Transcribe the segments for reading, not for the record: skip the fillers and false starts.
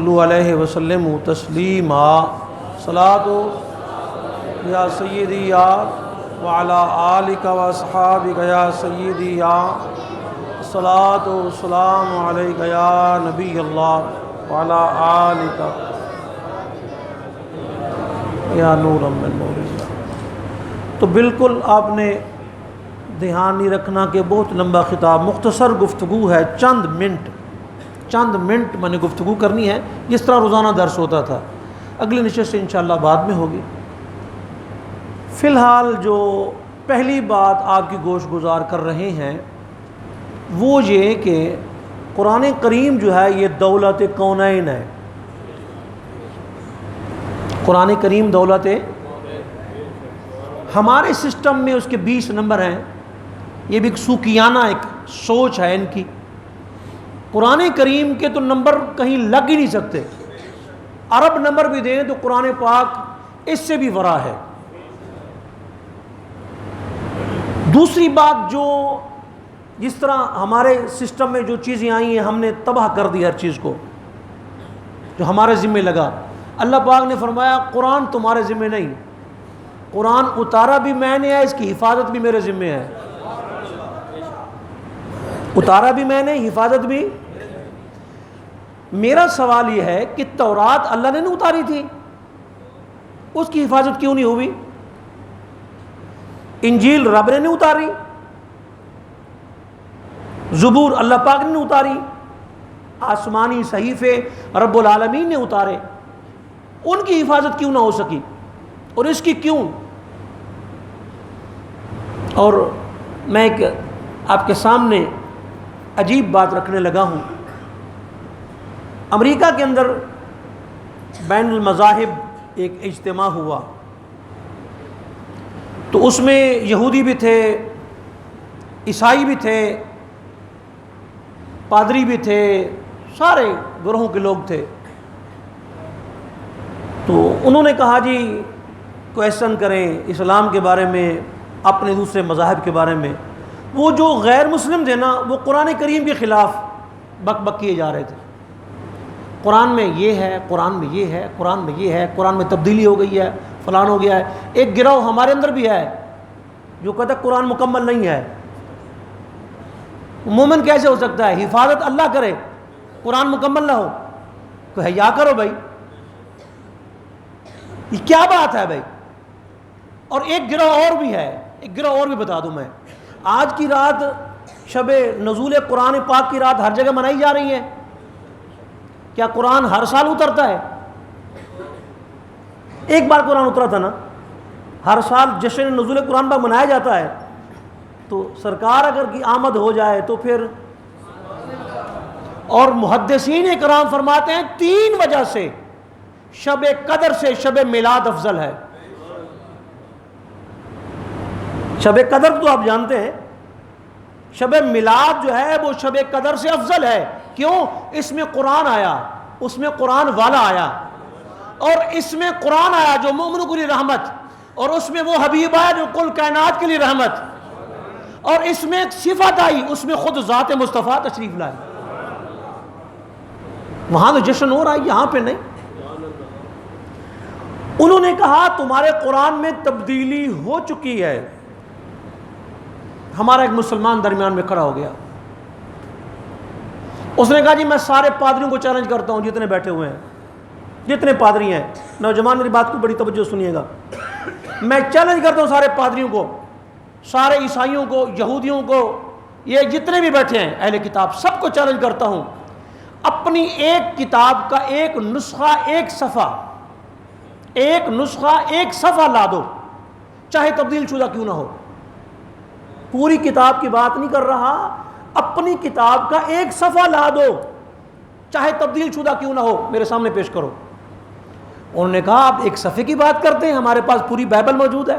صلو علیہ وسلم تسلیما صلاۃ یا سیدی یا وعلی آلک و اصحابک یا سیدی یا صلاۃ و سلام علیک یا نبی اللہ وعلی آلک یا نور من نور اللہ۔ تو بالکل آپ نے دھیان نہیں رکھنا کہ بہت لمبا خطاب، مختصر گفتگو ہے، چند منٹ میں نے گفتگو کرنی ہے، جس طرح روزانہ درس ہوتا تھا۔ اگلی نشست انشاءاللہ بعد میں ہوگی۔ فی الحال جو پہلی بات آپ کی گوش گزار کر رہے ہیں وہ یہ کہ قرآن کریم جو ہے یہ دولت کونین ہے۔ قرآن کریم دولت ہمارے سسٹم میں اس کے 20 نمبر ہیں، یہ بھی ایک سوکیانہ ایک سوچ ہے ان کی۔ قرآن کریم کے تو نمبر کہیں لگ ہی نہیں سکتے، عرب نمبر بھی دیں تو قرآن پاک اس سے بھی ورا ہے۔ دوسری بات، جو جس طرح ہمارے سسٹم میں جو چیزیں آئی ہیں ہم نے تباہ کر دی ہر چیز کو جو ہمارے ذمہ لگا۔ اللہ پاک نے فرمایا قرآن تمہارے ذمہ نہیں، قرآن اتارا بھی میں نے ہے، اس کی حفاظت بھی میرے ذمہ ہے۔ اتارا بھی میں نے، حفاظت بھی۔ میرا سوال یہ ہے کہ تورات اللہ نے نہیں اتاری تھی، اس کی حفاظت کیوں نہیں ہوئی؟ انجیل رب نے نہیں اتاری، زبور اللہ پاک نے نہیں اتاری، آسمانی صحیفے رب العالمین نے اتارے، ان کی حفاظت کیوں نہ ہو سکی اور اس کی کیوں؟ اور میں ایک آپ کے سامنے عجیب بات رکھنے لگا ہوں۔ امریکہ کے اندر بین المذاہب ایک اجتماع ہوا، تو اس میں یہودی بھی تھے، عیسائی بھی تھے، پادری بھی تھے، سارے گروہوں کے لوگ تھے۔ تو انہوں نے کہا جی کویسچن کریں اسلام کے بارے میں، اپنے دوسرے مذاہب کے بارے میں۔ وہ جو غیر مسلم تھے نا، وہ قرآن کریم کے خلاف بک بک کیے جا رہے تھے۔ قرآن میں یہ ہے، قرآن میں یہ ہے، قرآن میں یہ ہے، قرآن میں تبدیلی ہو گئی ہے، فلان ہو گیا ہے۔ ایک گروہ ہمارے اندر بھی ہے جو کہتا ہے قرآن مکمل نہیں ہے۔ مومن کیسے ہو سکتا ہے؟ حفاظت اللہ کرے، قرآن مکمل نہ ہو، تو حیا کرو بھائی، یہ کیا بات ہے بھائی؟ اور ایک گروہ اور بھی ہے، ایک گروہ اور بھی بتا دوں میں۔ آج کی رات شب نزول قرآن پاک کی رات ہر جگہ منائی جا رہی ہے۔ کیا قرآن ہر سال اترتا ہے؟ ایک بار قرآن اترا تھا نا، ہر سال جشن نزول قرآن پاک منایا جاتا ہے۔ تو سرکار اگر کی آمد ہو جائے تو پھر، اور محدثین کرام فرماتے ہیں 3 وجہ سے شب قدر سے شب میلاد افضل ہے۔ شب قدر تو آپ جانتے ہیں، شب میلاد جو ہے وہ شب قدر سے افضل ہے۔ کیوں؟ اس میں قرآن آیا، اس میں قرآن والا آیا، اور اس میں قرآن آیا جو مومنوں کے لیے رحمت، اور اس میں وہ حبیب آیا جو کل کائنات کے لیے رحمت، اور اس میں ایک صفت آئی، اس میں خود ذات مصطفیٰ تشریف لائے۔ وہاں تو جشن ہو رہا ہے، یہاں پہ نہیں۔ انہوں نے کہا تمہارے قرآن میں تبدیلی ہو چکی ہے۔ ہمارا ایک مسلمان درمیان میں کھڑا ہو گیا، اس نے کہا جی میں سارے پادریوں کو چیلنج کرتا ہوں، جتنے بیٹھے ہوئے ہیں، جتنے پادری ہیں، نوجوان میری بات کو بڑی توجہ سنیے گا، میں چیلنج کرتا ہوں سارے پادریوں کو، سارے عیسائیوں کو، یہودیوں کو، یہ جتنے بھی بیٹھے ہیں اہل کتاب، سب کو چیلنج کرتا ہوں، اپنی ایک کتاب کا ایک نسخہ، ایک صفحہ لا دو، چاہے تبدیل شدہ کیوں نہ ہو۔ پوری کتاب کی بات نہیں کر رہا، اپنی کتاب کا ایک صفحہ لا دو، چاہے تبدیل شدہ کیوں نہ ہو، میرے سامنے پیش کرو۔ انہوں نے کہا آپ ایک صفحے کی بات کرتے ہیں، ہمارے پاس پوری بائبل موجود ہے،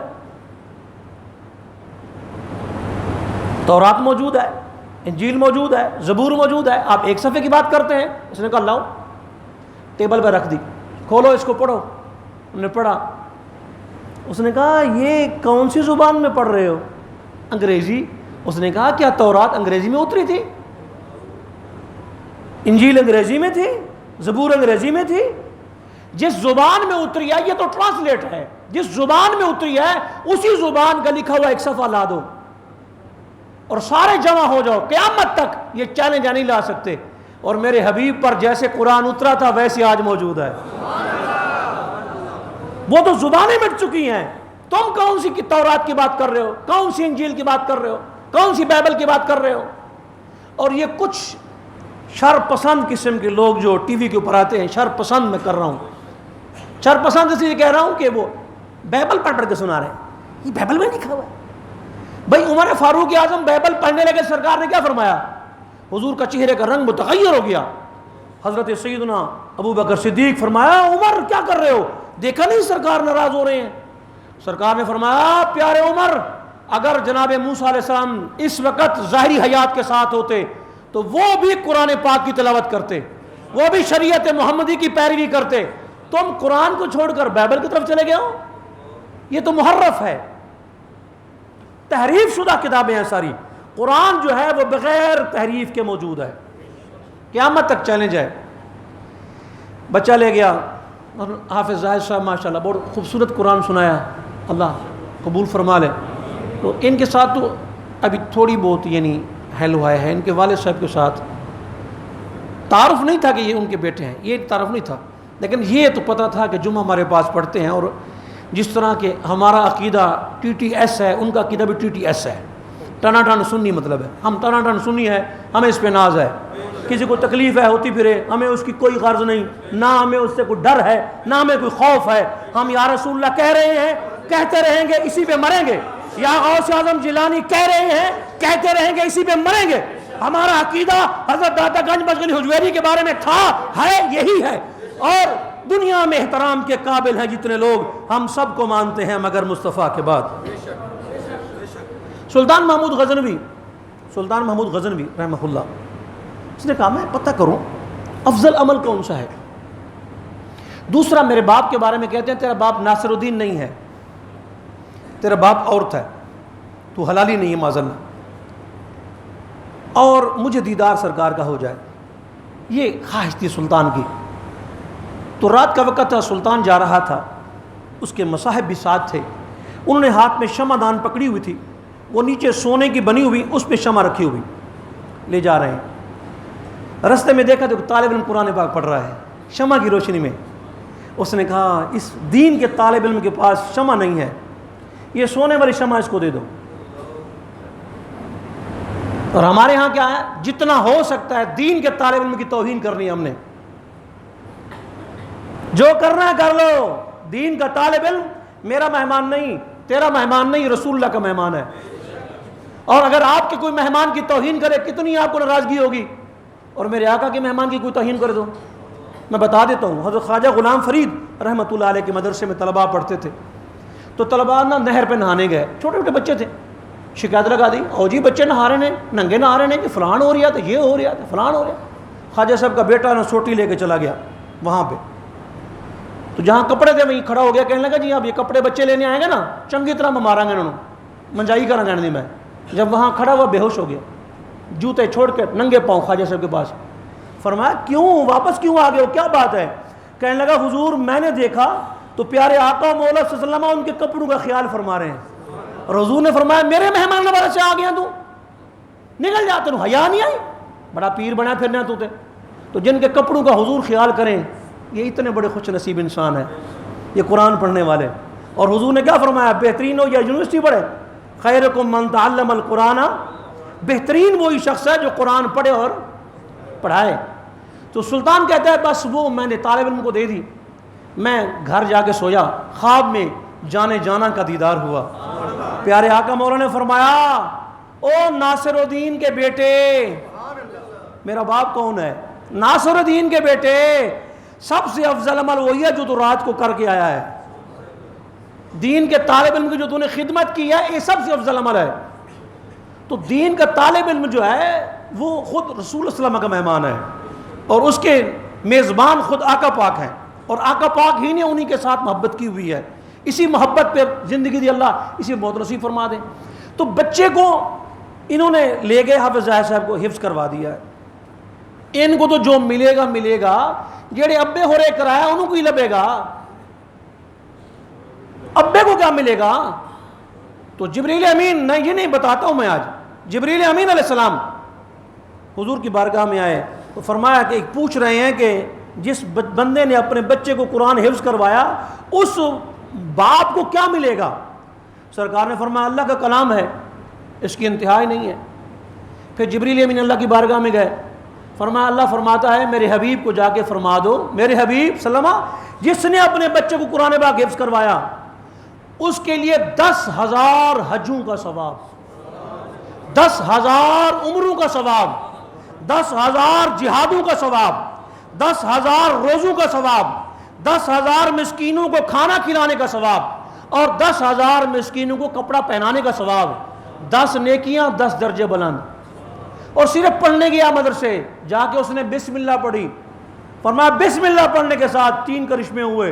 تورات موجود ہے، انجیل موجود ہے، زبور موجود ہے، آپ ایک صفحے کی بات کرتے ہیں۔ اس نے کہا لاؤ، ٹیبل پہ رکھ دی، کھولو اس کو پڑھو۔ انہوں نے پڑھا، اس نے کہا یہ کون سی زبان میں پڑھ رہے ہو؟ انگریزی۔ اس نے کہا کیا تورات انگریزی میں اتری تھی؟ انجیل انگریزی میں تھی؟ زبور انگریزی میں تھی، جس زبان میں اتری ہے، یہ تو ٹرانسلیٹ ہے، جس زبان میں اتری ہے اسی زبان کا لکھا ہوا ایک صفحہ لا دو اور سارے جمع ہو جاؤ، قیامت تک یہ چیلنج نہیں لا سکتے۔ اور میرے حبیب پر جیسے قرآن اترا تھا ویسے آج موجود ہے۔ وہ تو زبانیں مٹ چکی ہیں، تم کون سی تورات کی بات کر رہے ہو، کون سی انجیل کی بات کر رہے ہو، کون سی بائبل کی بات کر رہے ہو؟ اور یہ کچھ شر پسند قسم کے لوگ جو ٹی وی کے اوپر آتے ہیں، شر پسند میں کر رہا ہوں، شر پسند اس لیے کہہ رہا ہوں کہ وہ بائبل پڑھ کے سنا رہے ہیں، یہ بائبل میں لکھا ہوا ہے۔ بھائی عمر فاروق اعظم بائبل پڑھنے لگے، سرکار نے کیا فرمایا؟ حضور کا چہرے کا رنگ متغیر ہو گیا۔ حضرت سیدنا ابو بکر صدیق فرمایا عمر کیا کر رہے ہو؟ دیکھا نہیں سرکار ناراض ہو رہے ہیں؟ سرکار نے فرمایا پیارے عمر، اگر جناب موسیٰ علیہ السلام اس وقت ظاہری حیات کے ساتھ ہوتے تو وہ بھی قرآن پاک کی تلاوت کرتے، وہ بھی شریعت محمدی کی پیروی کرتے، تم قرآن کو چھوڑ کر بائبل کی طرف چلے گئے ہو؟ یہ تو محرف ہے، تحریف شدہ کتابیں ہیں ساری۔ قرآن جو ہے وہ بغیر تحریف کے موجود ہے، قیامت تک چیلنج ہے۔ بچہ لے گیا اور حافظ زاہد صاحب ماشاءاللہ بہت خوبصورت قرآن سنایا، اللہ قبول فرما لے۔ تو ان کے ساتھ تو ابھی تھوڑی بہت یعنی حل ہوا ہے، ان کے والد صاحب کے ساتھ تعارف نہیں تھا کہ یہ ان کے بیٹے ہیں، یہ تعارف نہیں تھا، لیکن یہ تو پتہ تھا کہ جمعہ ہمارے پاس پڑھتے ہیں، اور جس طرح کہ ہمارا عقیدہ ٹی ٹی ایس ہے، ان کا عقیدہ بھی ٹی ٹی ایس ہے، ٹنا ٹن سنی مطلب ہے، ہم ٹنا ٹن سنی ہے، ہمیں اس پہ ناز ہے، کسی کو تکلیف ہے ہوتی پھرے ہمیں اس کی کوئی غرض نہیں، نہ ہمیں اس سے کوئی ڈر ہے، نہ ہمیں کوئی خوف ہے، ہم یا رسول اللہ کہہ رہے ہیں، کہتے رہیں گے، اسی پہ مریں گے، یا غوث اعظم جیلانی کہہ رہے ہیں، کہتے رہیں گے، اسی پہ مریں گے۔ ہمارا عقیدہ حضرت داتا گنج بخش حجویری کے بارے میں تھا، ہے، یہی ہے، اور دنیا میں احترام کے قابل ہیں جتنے لوگ، ہم سب کو مانتے ہیں مگر مصطفیٰ کے بعد۔ سلطان محمود غزنوی رحمہ اللہ، اس نے کہا میں پتہ کروں افضل عمل کون سا ہے۔ دوسرا میرے باپ کے بارے میں کہتے ہیں تیرا باپ ناصر الدین نہیں ہے، تیرا باپ عورت ہے، تو حلالی نہیں ہے معاذاللہ، اور مجھے دیدار سرکار کا ہو جائے، یہ خواہش تھی سلطان کی۔ تو رات کا وقت تھا، سلطان جا رہا تھا، اس کے مصاحب بھی ساتھ تھے، انہوں نے ہاتھ میں شمع دان پکڑی ہوئی تھی، وہ نیچے سونے کی بنی ہوئی اس پہ شمع رکھی ہوئی، لے جا رہے ہیں۔ رستے میں دیکھا تو طالب علم قرآن پاک پڑھ رہا ہے شمع کی روشنی میں، اس نے کہا اس دین کے طالب علم کے پاس شمع نہیں ہے، یہ سونے والی شمع اس کو دے دو۔ اور ہمارے ہاں کیا ہے، جتنا ہو سکتا ہے دین کے طالب علم کی توہین کرنی ہے ہم نے، جو کرنا ہے کر لو، دین کا طالب علم میرا مہمان نہیں، تیرا مہمان نہیں، رسول اللہ کا مہمان ہے، اور اگر آپ کے کوئی مہمان کی توہین کرے کتنی آپ کو ناراضگی ہوگی، اور میرے آقا کے مہمان کی کوئی توہین کر دو۔ میں بتا دیتا ہوں، حضرت خواجہ غلام فرید رحمۃ اللہ علیہ کے مدرسے میں طلباء پڑھتے تھے، تو طلباء نہر پہ نہانے گئے، چھوٹے چھوٹے بچے تھے، شکایت لگا دی او جی بچے نہا رہے ہیں، ننگے نہا رہے ہیں، کہ فلان ہو رہا تھا، یہ ہو رہا تھا، فلان ہو رہا۔ خواجہ صاحب کا بیٹا نا سوٹی لے کے چلا گیا وہاں پہ، تو جہاں کپڑے تھے وہیں کھڑا ہو گیا، کہنے لگا جی اب یہ کپڑے بچے لینے آئیں گے نا چنگی طرح میں مارا گے انہوں نے، منجائی کرا گا نہیں میں۔ جب وہاں کھڑا ہوا بے ہوش ہو گیا، جوتے چھوڑ کے ننگے پاؤں خواجہ صاحب کے پاس، فرمایا کیوں واپس کیوں آ گئے ہو، کیا بات ہے؟ کہنے لگا حضور میں نے دیکھا تو پیارے آقا مولا صلی اللہ علیہ وسلم ان کے کپڑوں کا خیال فرما رہے ہیں، اور حضور نے فرمایا میرے مہمان نوازی سے آ گیا تو نکل جا، تینوں حیا نہیں آئی، بڑا پیر بنا پھرنا تو تے۔ تو جن کے کپڑوں کا حضور خیال کریں یہ اتنے بڑے خوش نصیب انسان ہیں، یہ قرآن پڑھنے والے۔ اور حضور نے کیا فرمایا، بہترین ہو یا یونیورسٹی پڑھے، خیرکم من تعلم القرآن، بہترین وہی شخص ہے جو قرآن پڑھے اور پڑھائے۔ تو سلطان کہتا ہے بس وہ میں نے طالب علم کو دے دی، میں گھر جا کے سویا، خواب میں جانے جانا کا دیدار ہوا، پیارے آقا مولا نے فرمایا او ناصر الدین کے بیٹے، میرا باپ کون ہے؟ ناصر الدین کے بیٹے، سب سے افضل عمل وہی ہے جو تو رات کو کر کے آیا ہے، دین کے طالب علم کی جو تو نے خدمت کی ہے یہ سب سے افضل عمل ہے۔ تو دین کا طالب علم جو ہے وہ خود رسول اللہ صلی اللہ علیہ وسلم کا مہمان ہے، اور اس کے میزبان خود آقا پاک ہیں، اور آقا پاک ہی نے انہی کے ساتھ محبت کی ہوئی ہے، اسی محبت پہ زندگی دی اللہ، اسی موت نصیب فرما دے۔ تو بچے کو انہوں نے لے گئے، حافظ زاہد صاحب کو حفظ کروا دیا ہے، ان کو تو جو ملے گا ملے گا، جڑے ابے ہو رہے کرایا انہوں کو ہی لبے گا، ابے کو کیا ملے گا؟ تو جبریل امین، نہیں یہ نہیں بتاتا ہوں میں آج، جبریل امین علیہ السلام حضور کی بارگاہ میں آئے تو فرمایا کہ پوچھ رہے ہیں کہ جس بندے نے اپنے بچے کو قرآن حفظ کروایا اس باپ کو کیا ملے گا؟ سرکار نے فرمایا اللہ کا کلام ہے، اس کی انتہا ہی نہیں ہے۔ پھر جبریل امین اللہ کی بارگاہ میں گئے، فرمایا اللہ فرماتا ہے میرے حبیب کو جا کے فرما دو، میرے حبیب سلمہ جس نے اپنے بچے کو قرآن پاک حفظ کروایا اس کے لیے 10,000 حجوں کا ثواب، 10,000 عمروں کا ثواب، 10,000 جہادوں کا ثواب، 10,000 روزوں کا ثواب، 10,000 مسکینوں کو کھانا کھلانے کا ثواب اور 10,000 مسکینوں کو کپڑا پہنانے کا ثواب، 10 نیکیاں 10 درجے بلند۔ اور صرف پڑھنے گیا مدرسے، جا کے اس نے بسم اللہ پڑھی، فرمایا بسم اللہ پڑھنے کے ساتھ 3 کرشمے ہوئے،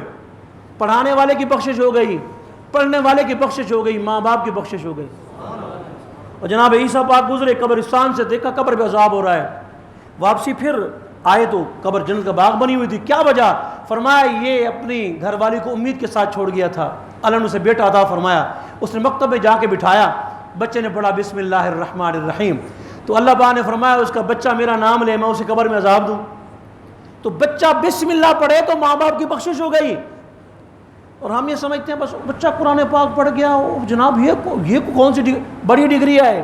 پڑھانے والے کی بخشش ہو گئی، پڑھنے والے کی بخشش ہو گئی، ماں باپ کی بخشش ہو گئی۔ اور جناب عیسیٰ پاک گزرے، قبرستان سے دیکھا قبر پہ عذاب ہو رہا ہے، واپسی پھر آئے تو قبر جنت کا باغ بنی ہوئی تھی، کیا وجہ؟ فرمایا یہ اپنی گھر والی کو امید کے ساتھ چھوڑ گیا تھا، اللہ نے اسے بیٹا عطا فرمایا، اس نے مکتب میں جا کے بٹھایا، بچے نے پڑھا بسم اللہ الرحمن الرحیم، تو اللہ پاک نے فرمایا اس کا بچہ میرا نام لے میں اسے قبر میں عذاب دوں۔ تو بچہ بسم اللہ پڑھے تو ماں باپ کی بخشش ہو گئی، اور ہم یہ سمجھتے ہیں بس بچہ قرآن پاک پڑھ گیا، جناب یہ کون سی بڑی ڈگری ہے؟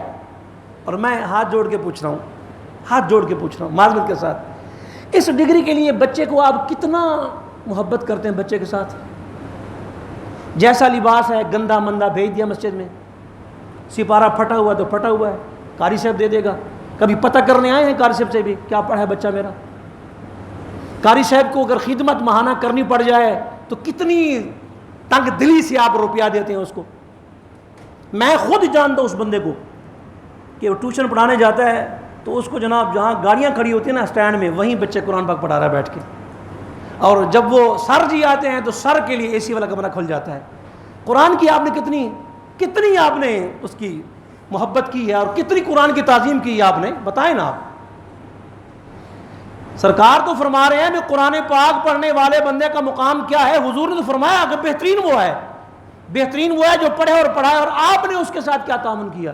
اور میں ہاتھ جوڑ کے پوچھ رہا ہوں، ہاتھ جوڑ کے پوچھ رہا ہوں معذرت کے ساتھ، اس ڈگری کے لیے بچے کو آپ کتنا محبت کرتے ہیں بچے کے ساتھ؟ جیسا لباس ہے گندا مندہ بھیج دیا مسجد میں، سپارہ پھٹا ہوا تو پھٹا ہوا ہے، قاری صاحب دے دے گا۔ کبھی پتہ کرنے آئے ہیں قاری صاحب سے بھی کیا پڑھا ہے بچہ میرا؟ قاری صاحب کو اگر خدمت ماہانہ کرنی پڑ جائے تو کتنی تنگ دلی سے آپ روپیہ دیتے ہیں اس کو۔ میں خود جانتا ہوں اس بندے کو کہ وہ ٹیوشن پڑھانے جاتا ہے تو اس کو جناب جہاں گاڑیاں کھڑی ہوتی ہیں نا اسٹینڈ میں، وہیں بچے قرآن پاک پڑھا رہا ہے بیٹھ کے، اور جب وہ سر جی آتے ہیں تو سر کے لیے اے سی والا کمرہ کھل جاتا ہے۔ قرآن کی آپ نے کتنی آپ نے اس کی محبت کی ہے اور کتنی قرآن کی تعظیم کی ہے آپ نے، بتائیں نا آپ۔ سرکار تو فرما رہے ہیں کہ قرآن پاک پڑھنے والے بندے کا مقام کیا ہے، حضور نے تو فرمایا کہ بہترین وہ ہے، بہترین وہ ہے جو پڑھے اور پڑھائے، اور آپ نے اس کے ساتھ کیا تعاون کیا؟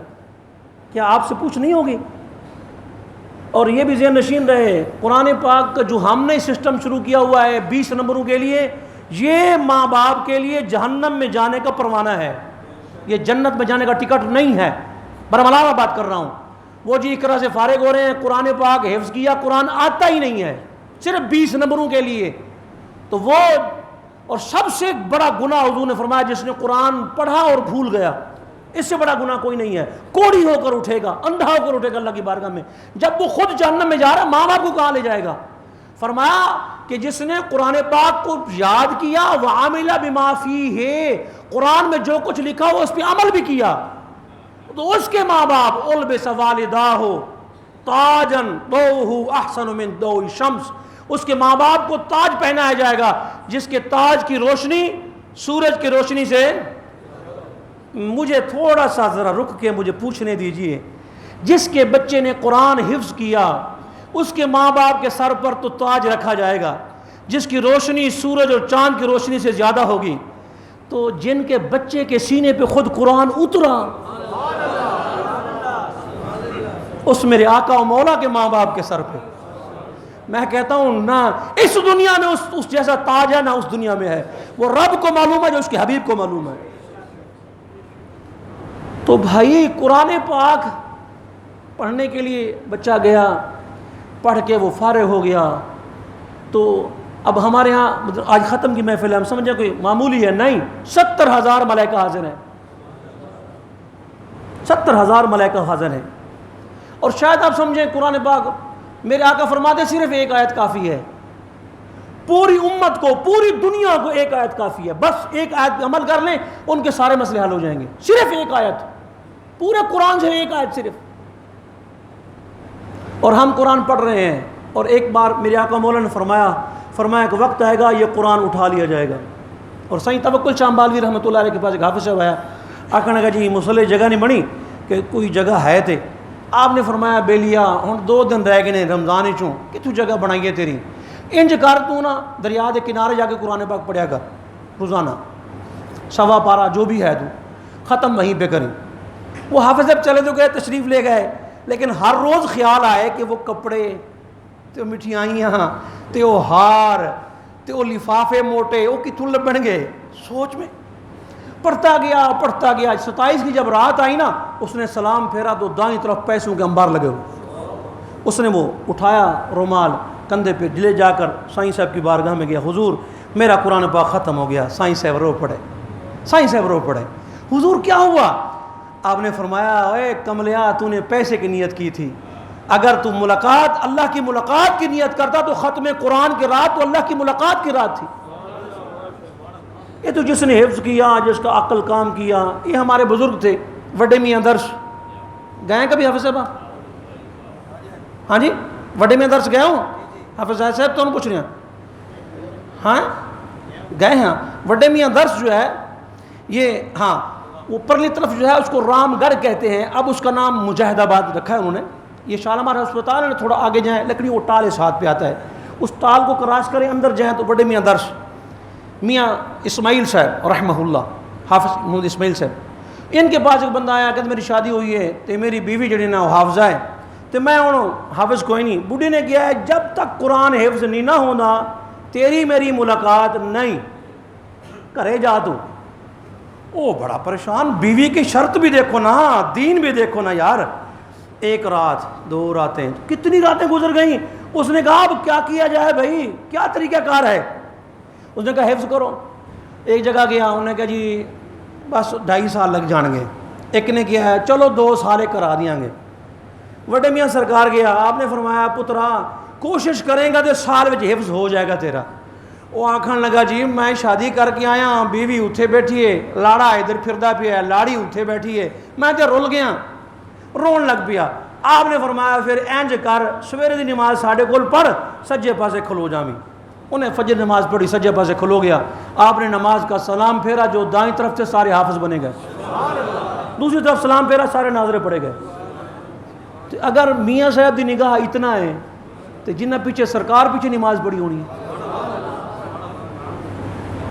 کیا آپ سے پوچھ نہیں ہوگی؟ اور یہ بھی ذہن نشین رہے، قرآن پاک کا جو ہم نے سسٹم شروع کیا ہوا ہے 20 نمبروں کے لیے، یہ ماں باپ کے لیے جہنم میں جانے کا پروانہ ہے، یہ جنت میں جانے کا ٹکٹ نہیں ہے۔ برملا میں بات کر رہا ہوں، وہ جی اقرا سے فارغ ہو رہے ہیں، قرآن پاک حفظ کیا، قرآن آتا ہی نہیں ہے، صرف 20 نمبروں کے لیے، تو وہ اور سب سے بڑا گناہ حضور نے فرمایا جس نے قرآن پڑھا اور بھول گیا، اس سے بڑا گناہ کوئی نہیں ہے۔ کوڑی ہو کر اٹھے گا، اندھا ہو کر اٹھے گا اللہ کی بارگاہ میں، جب وہ خود جہنم میں جا رہا ہے ماں باپ کو کہاں لے جائے گا؟ فرمایا کہ جس نے قرآن پاک کو یاد کیا وَعَمِلَ بِمَا فِيهِ، قرآن میں جو کچھ لکھا ہو اس پہ عمل بھی کیا، تو اس کے ماں باپ اُلْبِسَ وَالِدَاهُ تاجًا ضَوْءُهُ أَحْسَنُ مِنْ ضَوْءِ الشَّمْسِ، اس کے ماں باپ کو تاج پہنایا جائے گا جس کے تاج کی روشنی سورج کی روشنی سے۔ مجھے تھوڑا سا ذرا رک کے مجھے پوچھنے دیجئے، جس کے بچے نے قرآن حفظ کیا اس کے ماں باپ کے سر پر تو تاج رکھا جائے گا جس کی روشنی سورج اور چاند کی روشنی سے زیادہ ہوگی، تو جن کے بچے کے سینے پہ خود قرآن اترا، اس میرے آقا و مولا کے ماں باپ کے سر پہ، میں کہتا ہوں نہ اس دنیا میں اس جیسا تاج ہے نہ اس دنیا میں ہے، وہ رب کو معلوم ہے جو اس کے حبیب کو معلوم ہے۔ تو بھائی قرآن پاک پڑھنے کے لیے بچہ گیا، پڑھ کے وہ فارغ ہو گیا، تو اب ہمارے ہاں آج ختم کی محفل ہے، ہم سمجھیں کوئی معمولی ہے، نہیں، 70,000 ملائکہ حاضر ہیں، 70,000 ملائکہ حاضر ہیں، اور شاید آپ سمجھیں قرآن پاک میرے آقا فرماتے صرف ایک آیت کافی ہے، پوری امت کو پوری دنیا کو ایک آیت کافی ہے، بس ایک آیت عمل کر لیں ان کے سارے مسئلے حل ہو جائیں گے، صرف ایک آیت، پورے قرآن سے ایک آیت صرف۔ اور ہم قرآن پڑھ رہے ہیں، اور ایک بار میرے آقا مولا نے فرمایا کہ وقت آئے گا یہ قرآن اٹھا لیا جائے گا، اور سائیں توکل شامبالوی رحمۃ اللہ علیہ کے پاس ایک حافظ صاحب آیا، آخر نے کہا جی مسلح جگہ نہیں بنی کہ کوئی جگہ ہے تھے، آپ نے فرمایا بیلیا ہن 2 دن رہ گئے رمضان چوں کتوں جگہ بنائی ہے تیری، انج کر تو نا دریا کے کنارے جا کے قرآن پاک پڑھیا کر روزانہ 1.25 پارہ جو بھی ہے تو ختم وہیں پہ کریں۔ وہ حافظ صاحب چلے تو گئے، تشریف لے گئے، لیکن ہر روز خیال آئے کہ وہ کپڑے تے مٹھائیاں تے وہ ہار تے وہ لفافے موٹے وہ کتوں لبن گئے، سوچ میں پڑھتا گیا 27 کی جب رات آئی نا اس نے سلام پھیرا تو دائیں طرف پیسوں کے انبار لگے ہوئے، اس نے وہ اٹھایا رومال کندھے پہ لے جا کر سائیں صاحب کی بارگاہ میں گیا، حضور میرا قرآن پاک ختم ہو گیا۔ سائیں صاحب رو پڑے، حضور کیا ہوا؟ آپ نے فرمایا اے کملیا تو نے پیسے کی نیت کی تھی، اگر تو ملاقات اللہ کی ملاقات کی نیت کرتا تو ختم قرآن کی رات تو اللہ کی ملاقات کی رات تھی۔ یہ تو جس نے حفظ کیا، جس کا عقل کام کیا، یہ ہمارے بزرگ تھے وڈے میاں درس گئے کبھی حافظ صاحب؟ ہاں جی وڈے میاں درس گئے ہوں حافظ صاحب تو پوچھ رہے ہیں؟ ہاں گئے ہیں۔ وڈے میاں درس جو ہے یہ ہاں وہ پرلی طرف جو ہے اس کو رام گڑھ کہتے ہیں، اب اس کا نام مجاہد آباد رکھا ہے انہوں نے۔ یہ شالمار ہسپتال ہے، تھوڑا آگے جائیں لکڑی وہ ٹال اس ہاتھ پہ آتا ہے، اس ٹال کو کراس کریں اندر جائیں تو وڈے میاں درس میاں اسماعیل صاحب رحمہ اللہ، حافظ محمد اسماعیل صاحب، ان کے پاس ایک بندہ آیا کہ میری شادی ہوئی ہے تو میری بیوی جڑی نا وہ حافظہ ہے تو میں ہوں حافظ کوئی نہیں، بوڑھی نے کیا ہے جب تک قرآن حفظ نہیں نہ ہونا تیری میری ملاقات نہیں، کرے جا تو۔ او بڑا پریشان، بیوی کی شرط بھی دیکھو نا، دین بھی دیکھو نا یار۔ 1 رات 2 راتیں کتنی راتیں گزر گئیں، اس نے کہا اب کیا کیا جائے بھائی، کیا طریقہ کار ہے؟ اس نے کہا حفظ کرو۔ ایک جگہ گیا، انہوں نے کہا جی بس 2.5 سال لگ جان گے، ایک نے کیا ہے چلو 2 سال کرا دیاں گے۔ وڈے میاں سرکار گیا، آپ نے فرمایا پترا کوشش کریں گا تو سال وچ حفظ ہو جائے گا تیرا۔ وہ آکھن لگا جی میں شادی کر کے آیا، بیوی اتھے بیٹھی ہے، لاڑا ادھر پھردا پیا ہے، لاڑی اتھے بیٹھی ہے، میں تے رول گیا، رون لگ پیا۔ آپ نے فرمایا پھر اینج کر سویرے دی نماز ساڈے کول پڑھ، سجے پاسے کھلو جاویں۔ انہیں فجر نماز پڑھی، سجے پاسے کھلو گیا، آپ نے نماز کا سلام پھیرا، جو دائیں طرف تھے سارے حافظ بنے گئے، دوسری طرف سلام پھیرا سارے ناظرے پڑے گئے۔ تو اگر میاں صاحب دی نگاہ اتنا ہے تو جنہ پیچھے سرکار پیچھے نماز پڑھی ہونی ہے،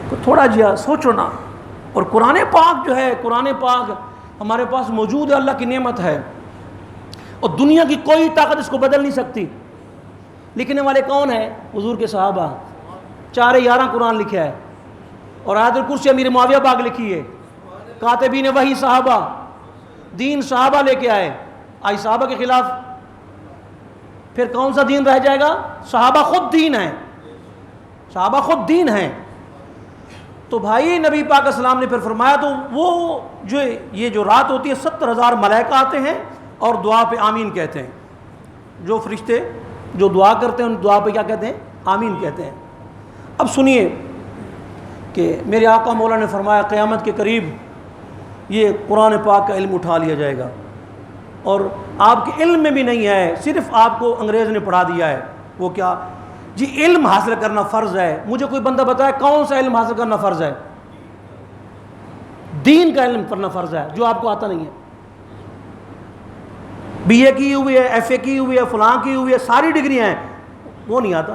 تو تھوڑا جیا سوچو نا۔ اور قرآن پاک جو ہے، قرآن پاک ہمارے پاس موجود ہے، اللہ کی نعمت ہے، اور دنیا کی کوئی طاقت اس کو بدل نہیں سکتی۔ لکھنے والے کون ہیں؟ حضور کے صحابہ، 411 قرآن لکھا ہے، اور آیت الکرسی امیر معاویہ پاک لکھی ہے، کاتبین وحی صحابہ، دین صحابہ لے کے آئے، آئی صحابہ کے خلاف پھر کون سا دین رہ جائے گا؟ صحابہ خود دین ہیں، صحابہ خود دین ہیں۔ تو بھائی نبی پاک اسلام نے پھر فرمایا، تو وہ جو یہ جو رات ہوتی ہے 70,000 ملائکہ آتے ہیں اور دعا پہ آمین کہتے ہیں، جو فرشتے جو دعا کرتے ہیں ان دعا پہ کیا کہتے ہیں؟ آمین کہتے ہیں۔ اب سنیے کہ میرے آقا مولا نے فرمایا قیامت کے قریب یہ قرآن پاک کا علم اٹھا لیا جائے گا، اور آپ کے علم میں بھی نہیں ہے، صرف آپ کو انگریز نے پڑھا دیا ہے۔ وہ کیا جی؟ علم حاصل کرنا فرض ہے۔ مجھے کوئی بندہ بتائے کون سا علم حاصل کرنا فرض ہے؟ دین کا علم کرنا فرض ہے، جو آپ کو آتا نہیں ہے۔ بی اے کی ہوئی ہے، ایف اے کی ہوئی ہے، فلاں کی ہوئی ہے، ساری ڈگریاں ہیں، وہ نہیں آتا۔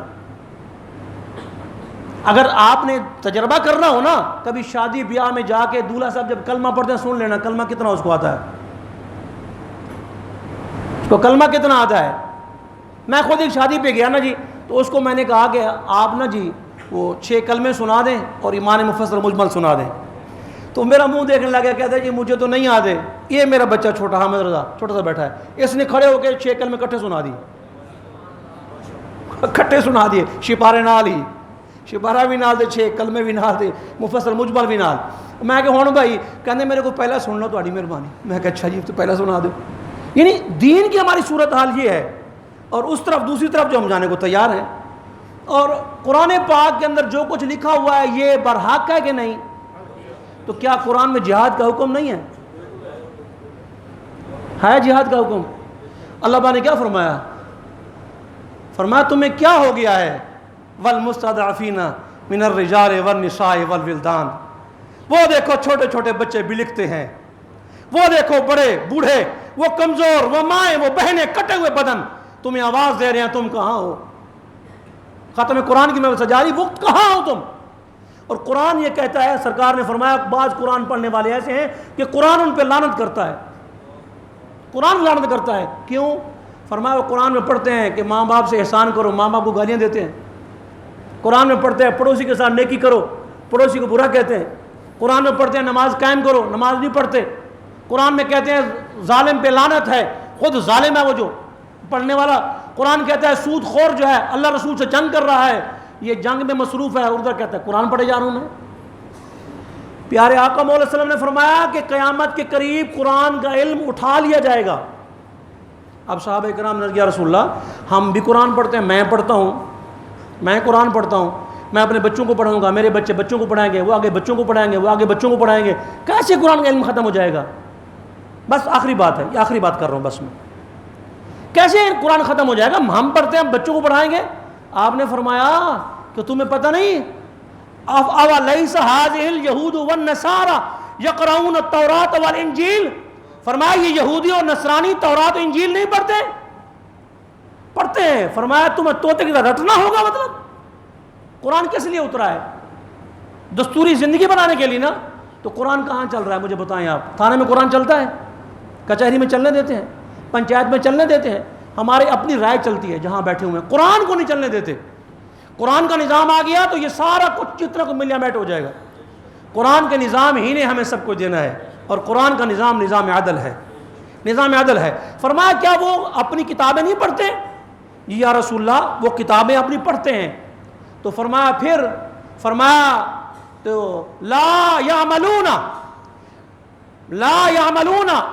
اگر آپ نے تجربہ کرنا ہو نا، کبھی شادی بیاہ میں جا کے دولہا صاحب جب کلمہ پڑھتے ہیں سن لینا کلمہ کتنا اس کو آتا ہے، اس کو کلمہ کتنا آتا ہے۔ میں خود ایک شادی پہ گیا نا جی، تو اس کو میں نے کہا کہ آپ نا جی وہ 6 کلمے سنا دیں اور ایمان مفصل مجمل سنا دیں۔ تو میرا منہ دیکھنے لگا، کہتا ہے جی مجھے تو نہیں آتے۔ یہ میرا بچہ چھوٹا حامد رضا چھوٹا سا بیٹھا ہے، اس نے کھڑے ہو کے 6 کلمے کٹھے سنا دیے، کٹھے سنا دیے، شپارے نال ہی، شپارہ بھی نال دے، 6 کلمے بھی نال دے، مفصل مجمل بھی نال۔ میں کہ ہوں بھائی کہتے میرے کو پہلا سن لو تہاڈی مہربانی۔ میں کہ اچھا جی تو پہلا سنا دو۔ یعنی دین کی ہماری صورت حال یہ ہے، اور اس طرف دوسری طرف جو ہم جانے کو تیار ہیں۔ اور قرآن پاک کے اندر جو کچھ لکھا ہوا ہے یہ برحق ہے کہ نہیں؟ تو کیا قرآن میں جہاد کا حکم نہیں ہے؟ ہے جہاد کا حکم۔ اللہ تعالیٰ نے کیا فرمایا؟ فرمایا تمہیں کیا ہو گیا ہے؟ والمستضعفین من الرجال والنساء والولدان، وہ دیکھو چھوٹے چھوٹے بچے بلکتے ہیں، وہ دیکھو بڑے بوڑھے وہ کمزور، وہ مائیں، وہ بہنیں، کٹے ہوئے بدن تمہیں آواز دے رہے ہیں، تم کہاں ہو؟ ختم قرآن کی محفل سجا رہی، وہ کہاں ہو تم؟ اور قرآن یہ کہتا ہے، سرکار نے فرمایا بعض قرآن پڑھنے والے ایسے ہیں کہ قرآن ان پہ لعنت کرتا ہے، قرآن لعنت کرتا ہے۔ کیوں؟ فرمایا وہ قرآن میں پڑھتے ہیں کہ ماں باپ سے احسان کرو، ماں باپ کو گالیاں دیتے ہیں۔ قرآن میں پڑھتے ہیں پڑوسی کے ساتھ نیکی کرو، پڑوسی کو برا کہتے ہیں۔ قرآن میں پڑھتے ہیں نماز قائم کرو، نماز نہیں پڑھتے۔ قرآن میں کہتے ہیں ظالم پہ لعنت ہے، خود ظالم ہے وہ جو پڑھنے والا۔ قرآن کہتا ہے سود خور جو ہے اللہ رسول سے جنگ کر رہا ہے، یہ جنگ میں مصروف ہے، ادھر کہتا ہے قرآن پڑھے جا رہا ہوں میں۔ پیارے آقا مولا وسلم نے فرمایا کہ قیامت کے قریب قرآن کا علم اٹھا لیا جائے گا۔ اب صحابہ کرام نے یا رسول اللہ ہم بھی قرآن پڑھتے ہیں، میں پڑھتا ہوں، میں قرآن پڑھتا ہوں، میں اپنے بچوں کو پڑھاؤں گا، میرے بچے بچوں کو پڑھائیں گے، وہ آگے بچوں کو پڑھائیں گے، وہ آگے بچوں کو پڑھائیں گے، کیسے قرآن کا علم ختم ہو جائے گا؟ بس آخری بات ہے، یہ آخری بات کر رہا ہوں بس میں، کیسے قرآن ختم ہو جائے گا؟ ہم پڑھتے ہیں، ہم بچوں کو پڑھائیں گے۔ آپ نے فرمایا کہ تمہیں پتہ نہیں اَوَلَيْسَ هَٰذِهِ الْيَهُودُ وَالنَّصَارَىٰ يَقْرَءُونَ التَّوْرَاةَ وَالْإِنجِيلَ، فرمایا یہ یہودی اور نصرانی تورات و انجیل نہیں پڑھتے؟ پڑھتے ہیں۔ فرمایا تمہیں طوطے کی طرح رٹنا ہوگا، مطلب قرآن کس لیے اترا ہے؟ دستوری زندگی بنانے کے لیے نا۔ تو قرآن کہاں چل رہا ہے مجھے بتائیں آپ؟ تھانے میں قرآن چلتا ہے؟ کچہری میں چلنے دیتے ہیں؟ پنچایت میں چلنے دیتے ہیں؟ ہماری اپنی رائے چلتی ہے جہاں بیٹھے ہوئے ہیں، قرآن کو نہیں چلنے دیتے۔ قرآن کا نظام آ گیا تو یہ سارا کچھ جتنا کو ملیا میٹ ہو جائے گا۔ قرآن کے نظام ہی نے ہمیں سب کو دینا ہے، اور قرآن کا نظام نظام عدل ہے، نظام عدل ہے۔ فرمایا کیا وہ اپنی کتابیں نہیں پڑھتے؟ یا رسول اللہ وہ کتابیں اپنی پڑھتے ہیں۔ تو فرمایا پھر فرمایا تو لا یعملون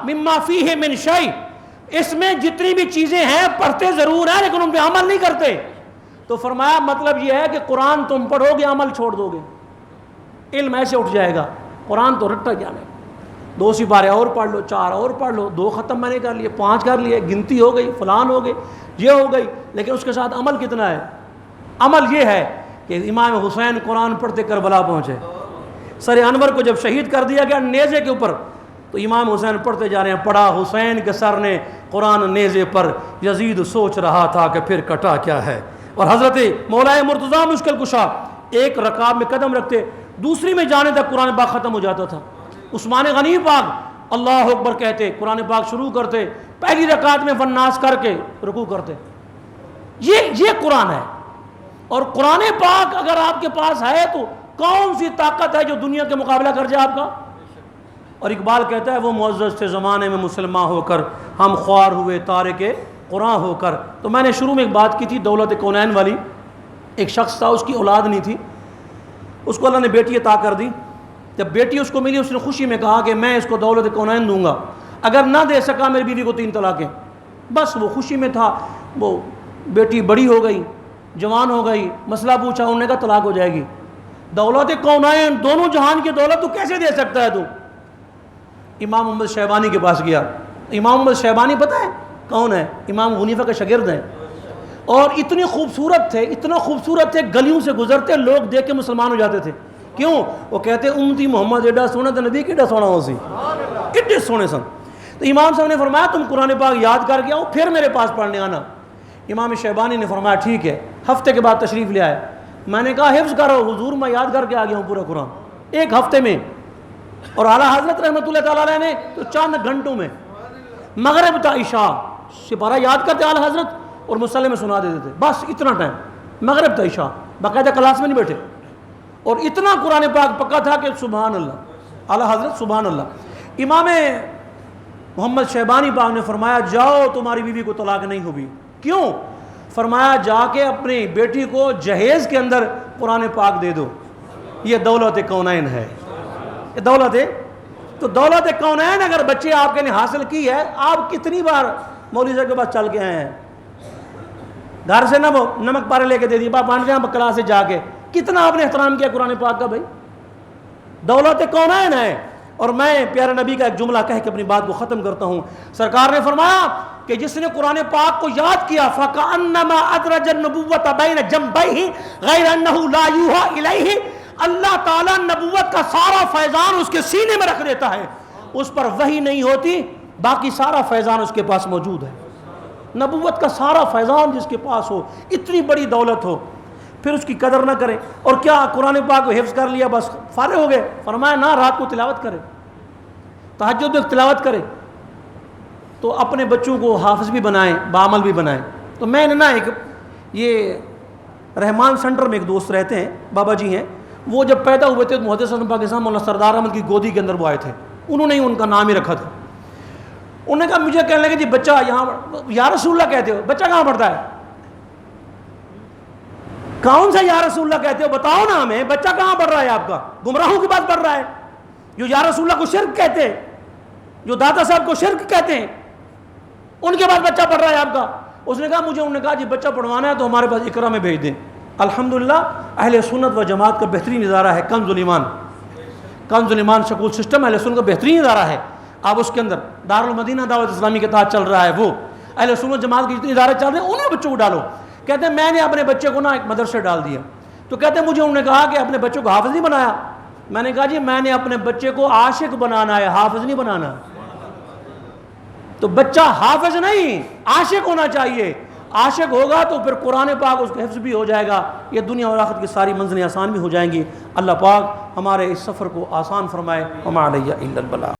مما فیہ من شیء، اس میں جتنی بھی چیزیں ہیں پڑھتے ضرور ہیں لیکن ان پہ عمل نہیں کرتے۔ تو فرمایا مطلب یہ ہے کہ قرآن تم پڑھو گے عمل چھوڑ دو گے، علم ایسے اٹھ جائے گا۔ قرآن تو رٹا جانے، 2 سپارے اور پڑھ لو، 4 اور پڑھ لو، 2 ختم میں نے کر لیے، 5 کر لیے، گنتی ہو گئی، فلان ہو گئی، یہ ہو گئی، لیکن اس کے ساتھ عمل کتنا ہے؟ عمل یہ ہے کہ امام حسین قرآن پڑھتے کربلا پہنچے، سر انور کو جب شہید کر دیا گیا نیزے کے اوپر، تو امام حسین پڑھتے جا رہے ہیں، پڑھا حسین کے سر نے قرآن نیزے پر، یزید سوچ رہا تھا کہ پھر کٹا کیا ہے۔ اور حضرت مولا مرتضیٰ مشکل کشا ایک رکعت میں قدم رکھتے، دوسری میں جانے تک قرآن پاک ختم ہو جاتا تھا۔ عثمان غنی پاک اللہ اکبر کہتے، قرآن پاک شروع کرتے، پہلی رکعت میں والناس کر کے رکوع کرتے۔ یہ قرآن ہے۔ اور قرآن پاک اگر آپ کے پاس ہے تو کون سی طاقت ہے جو دنیا کے مقابلہ کر جائے آپ کا؟ اور اقبال کہتا ہے وہ معزز تھے زمانے میں مسلمان ہو کر، ہم خوار ہوئے تارک قرآن ہو کر۔ تو میں نے شروع میں ایک بات کی تھی دولت کونین والی، ایک شخص تھا اس کی اولاد نہیں تھی، اس کو اللہ نے بیٹی عطا کر دی۔ جب بیٹی اس کو ملی اس نے خوشی میں کہا کہ میں اس کو دولت کونین دوں گا، اگر نہ دے سکا میری بیوی کو 3 طلاقیں۔ بس وہ خوشی میں تھا، وہ بیٹی بڑی ہو گئی، جوان ہو گئی، مسئلہ پوچھا، انہوں نے کہا طلاق ہو جائے گی۔ دولت کونین دونوں جہان کی دولت تو کیسے دے سکتا ہے تو؟ امام محمد شیبانی کے پاس گیا۔ امام محمد شیبانی پتہ ہے کون ہے؟ امام حنیفہ کے شاگرد ہیں، اور اتنے خوبصورت تھے، اتنا خوبصورت تھے، گلیوں سے گزرتے لوگ دیکھ کے مسلمان ہو جاتے تھے۔ کیوں؟ وہ کہتے امتی محمد ایڈا سونا تو نبی کیڈا سونا ہو سی، ایڈے سونے سن۔ تو امام صاحب نے فرمایا تم قرآن پاک یاد کر کے آؤ پھر میرے پاس پڑھنے آنا۔ امام شیبانی نے فرمایا ٹھیک ہے، ہفتے کے بعد تشریف لے آئے۔ میں نے کہا حفظ کرو حضور، میں یاد کر کے آ گیا ہوں پورا قرآن 1 ہفتے میں۔ اور اعلیٰ حضرت رحمۃ اللہ تعالیٰ علیہ نے تو چند گھنٹوں میں مغرب تا عشاء سپارہ یاد کرتے اعلیٰ حضرت اور مصلی میں سنا دیتے تھے، بس اتنا ٹائم، مغرب تا عشاء، باقاعدہ کلاس میں نہیں بیٹھے، اور اتنا قرآن پاک پکا تھا کہ سبحان اللہ، اعلیٰ حضرت سبحان اللہ۔ امام محمد شیبانی پاک نے فرمایا جاؤ تمہاری بیوی کو طلاق نہیں ہوگی۔ کیوں؟ فرمایا جا کے اپنی بیٹی کو جہیز کے اندر قرآن پاک دے دو، یہ دولت کونین ہے، یہ دولت ہے۔ تو دولت کونین اگر بچے آپ کے نے حاصل کی ہے، آپ کتنی بار مولوی صاحب کے پاس چل کے آئے ہیں، گھر سے نہ وہ نمک پارے لے کے دے دی، باپ مان رہے ہیں کلاس سے جا کے، کتنا آپ نے احترام کیا قرآن پاک کا؟ بھائی دولت کونین ہے۔ اور میں پیارے نبی کا ایک جملہ کہہ کے اپنی بات کو ختم کرتا ہوں۔ سرکار نے فرمایا کہ جس نے قرآن پاک کو یاد کیا فَكَأَنَّمَا أَدْرَجَ النُّبُوَّةَ بَيْنَ جَنبَيْهِ غَيْرَ أَنَّهُ لَا يُوحَىٰ إِلَيْهِ، اللہ تعالیٰ نبوت کا سارا فیضان اس کے سینے میں رکھ دیتا ہے، اس پر وحی نہیں ہوتی باقی سارا فیضان اس کے پاس موجود ہے، نبوت کا سارا فیضان جس کے پاس ہو، اتنی بڑی دولت ہو، پھر اس کی قدر نہ کرے، اور کیا قرآن پاک کو حفظ کر لیا بس فارغ ہو گئے؟ فرمایا نہ، رات کو تلاوت کرے، تہجد میں تلاوت کرے، تو اپنے بچوں کو حافظ بھی بنائیں، بعمل بھی بنائیں۔ تو میں نے نا ایک یہ رحمان سینٹر میں ایک دوست رہتے ہیں، بابا جی ہیں، وہ جب پیدا ہوئے تھے محدث اعظم پاکستان مولانا سردار احمد کی گودی کے اندر وہ آئے تھے، انہوں نے ہی ان کا نام ہی رکھا تھا۔ انہوں نے کہا، مجھے کہنے لگے جی بچہ یہاں، یا رسول اللہ کہتے ہو، بچہ کہاں پڑھتا ہے؟ کون سا یا رسول اللہ کہتے ہو؟ بتاؤ نا ہمیں، بچہ کہاں پڑھ رہا ہے آپ کا؟ گمراہوں کی بات پڑھ رہا ہے، جو یا رسول اللہ کو شرک کہتے ہیں، جو داتا صاحب کو شرک کہتے ہیں، ان کے بعد بچہ پڑھ رہا ہے آپ کا۔ اس نے کہا مجھے، انہوں نے کہا جی بچہ پڑھوانا ہے تو ہمارے پاس اقرا میں بھیج دیں۔ الحمدللہ اہل سنت و جماعت کا بہترین ادارہ ہے کنز الایمان، کنز الایمان سکول سسٹم اہل سنت کا بہترین ادارہ ہے۔ آپ اس کے اندر دارالمدینہ دعوت اسلامی کے تحت چل رہا ہے، وہ اہل سنت جماعت کے جتنے ادارے چل رہے ہیں انہیں بچوں کو ڈالو۔ کہتے ہیں میں نے اپنے بچے کو نا ایک مدرسے ڈال دیا، تو کہتے ہیں مجھے انہوں نے کہا کہ اپنے بچوں کو حافظ نہیں بنایا۔ میں نے کہا جی میں نے اپنے بچے کو عاشق بنانا ہے، حافظ نہیں بنانا۔ تو بچہ حافظ نہیں عاشق ہونا چاہیے، عاشق ہوگا تو پھر قرآن پاک اس کا حفظ بھی ہو جائے گا، یہ دنیا اور آخرت کی ساری منزلیں آسان بھی ہو جائیں گی۔ اللہ پاک ہمارے اس سفر کو آسان فرمائے۔ وما علیہ الا البلاغ۔